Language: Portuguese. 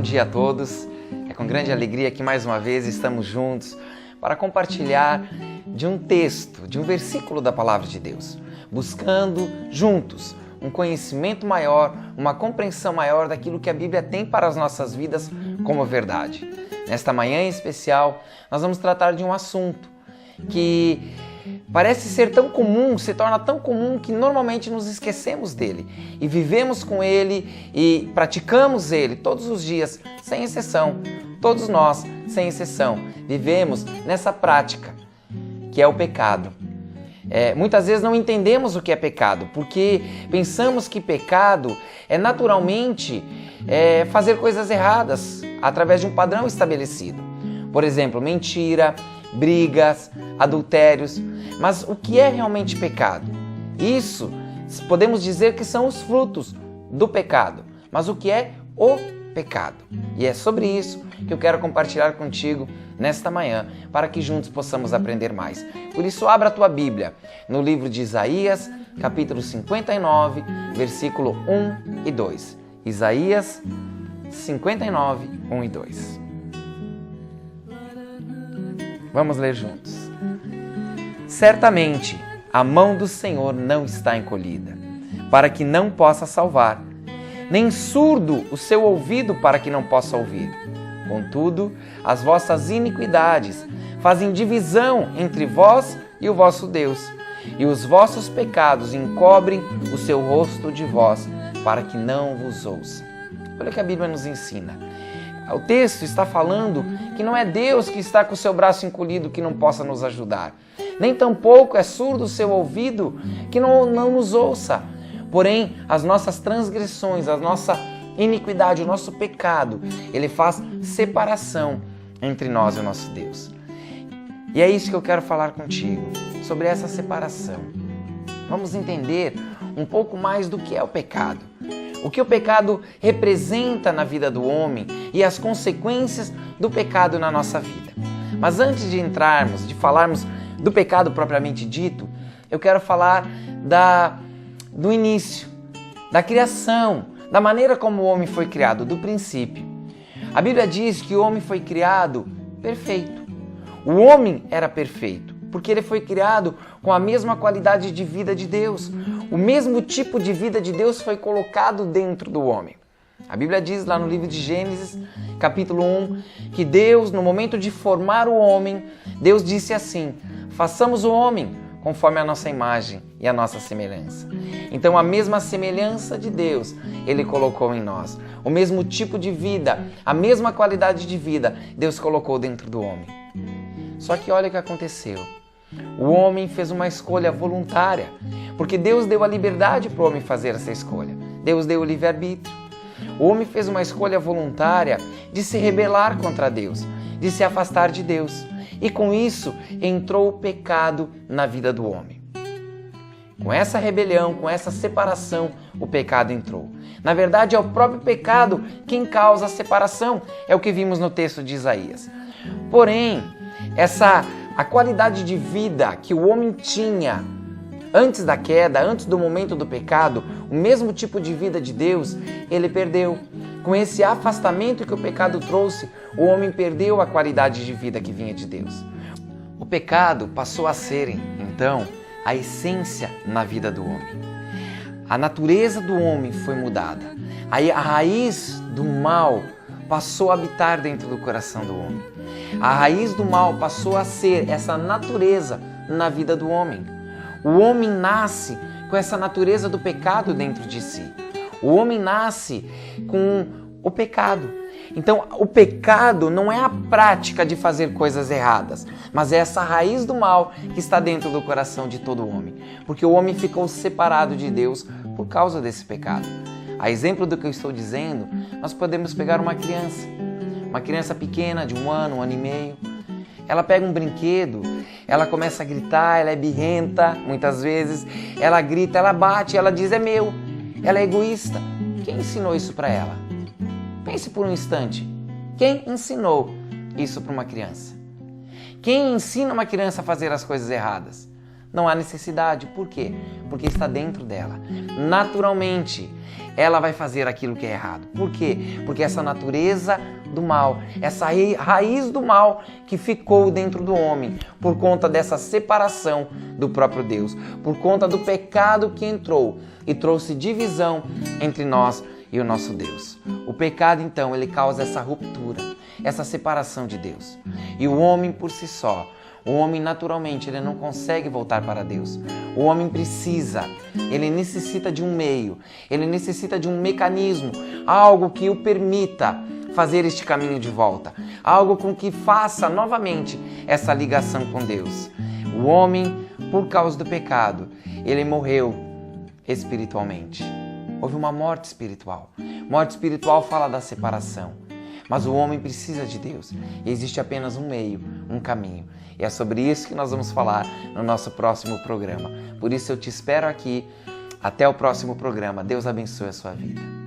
dia a todos. É com grande alegria que mais uma vez estamos juntos para compartilhar de um texto, de um versículo da Palavra de Deus, buscando juntos um conhecimento maior, uma compreensão maior daquilo que a Bíblia tem para as nossas vidas como verdade. Nesta manhã em especial, nós vamos tratar de um assunto que parece ser tão comum, se torna tão comum que normalmente nos esquecemos dele e vivemos com ele e praticamos ele todos os dias, sem exceção. Todos nós, sem exceção, vivemos nessa prática que é o pecado. Muitas vezes não entendemos o que é pecado, porque pensamos que pecado é naturalmente fazer coisas erradas através de um padrão estabelecido. Por exemplo, mentira, brigas, adultérios. Mas o que é realmente pecado? Isso podemos dizer que são os frutos do pecado. Mas o que é o pecado? E é sobre isso que eu quero compartilhar contigo nesta manhã, para que juntos possamos aprender mais. Por isso, abra a tua Bíblia no livro de Isaías, capítulo 59, versículo 1 e 2. Isaías 59, 1 e 2. Vamos ler juntos. Certamente, a mão do Senhor não está encolhida, para que não possa salvar, nem surdo o seu ouvido para que não possa ouvir. Contudo, as vossas iniquidades fazem divisão entre vós e o vosso Deus, e os vossos pecados encobrem o seu rosto de vós, para que não vos ouça. Olha o que a Bíblia nos ensina. O texto está falando que não é Deus que está com o seu braço encolhido que não possa nos ajudar. Nem tampouco é surdo o seu ouvido que não nos ouça. Porém, as nossas transgressões, a nossa iniquidade, o nosso pecado, ele faz separação entre nós e o nosso Deus. E é isso que eu quero falar contigo, sobre essa separação. Vamos entender um pouco mais do que é o pecado. O que o pecado representa na vida do homem e as consequências do pecado na nossa vida. Mas antes de entrarmos, de falarmos do pecado propriamente dito, eu quero falar do início, da criação, da maneira como o homem foi criado, do princípio. A Bíblia diz que o homem foi criado perfeito. O homem era perfeito, porque ele foi criado com a mesma qualidade de vida de Deus. O mesmo tipo de vida de Deus foi colocado dentro do homem. A Bíblia diz lá no livro de Gênesis, capítulo 1, que Deus, no momento de formar o homem, Deus disse assim: façamos o homem conforme a nossa imagem e a nossa semelhança. Então, a mesma semelhança de Deus, Ele colocou em nós. O mesmo tipo de vida, a mesma qualidade de vida, Deus colocou dentro do homem. Só que olha o que aconteceu. O homem fez uma escolha voluntária, porque Deus deu a liberdade para o homem fazer essa escolha. Deus deu o livre-arbítrio. O homem fez uma escolha voluntária de se rebelar contra Deus, de se afastar de Deus. E com isso entrou o pecado na vida do homem. Com essa rebelião, com essa separação, o pecado entrou. Na verdade, é o próprio pecado quem causa a separação. É o que vimos no texto de Isaías. Porém, a qualidade de vida que o homem tinha antes da queda, antes do momento do pecado, o mesmo tipo de vida de Deus, ele perdeu. Com esse afastamento que o pecado trouxe, o homem perdeu a qualidade de vida que vinha de Deus. O pecado passou a ser, então, a essência na vida do homem. A natureza do homem foi mudada. Aí a raiz do mal passou a habitar dentro do coração do homem. A raiz do mal passou a ser essa natureza na vida do homem. O homem nasce com essa natureza do pecado dentro de si. O homem nasce com o pecado. Então, o pecado não é a prática de fazer coisas erradas, mas é essa raiz do mal que está dentro do coração de todo homem. Porque o homem ficou separado de Deus por causa desse pecado. A exemplo do que eu estou dizendo, nós podemos pegar uma criança pequena de 1 ano, 1 ano e meio. Ela pega um brinquedo, ela começa a gritar, ela é birrenta muitas vezes, ela grita, ela bate, ela diz: é meu. Ela é egoísta. Quem ensinou isso para ela? Pense por um instante. Quem ensinou isso para uma criança? Quem ensina uma criança a fazer as coisas erradas? Não há necessidade. Por quê? Porque está dentro dela. Naturalmente, ela vai fazer aquilo que é errado. Por quê? Porque essa natureza do mal, essa raiz do mal que ficou dentro do homem, por conta dessa separação do próprio Deus, por conta do pecado que entrou e trouxe divisão entre nós e o nosso Deus. O pecado, então, ele causa essa ruptura, essa separação de Deus. E o homem por si só, o homem naturalmente, ele não consegue voltar para Deus. O homem precisa, ele necessita de um meio, ele necessita de um mecanismo, algo que o permita fazer este caminho de volta, algo com que faça novamente essa ligação com Deus. O homem, por causa do pecado, ele morreu espiritualmente. Houve uma morte espiritual. Morte espiritual fala da separação. Mas o homem precisa de Deus. E existe apenas um meio, um caminho. E é sobre isso que nós vamos falar no nosso próximo programa. Por isso eu te espero aqui. Até o próximo programa. Deus abençoe a sua vida.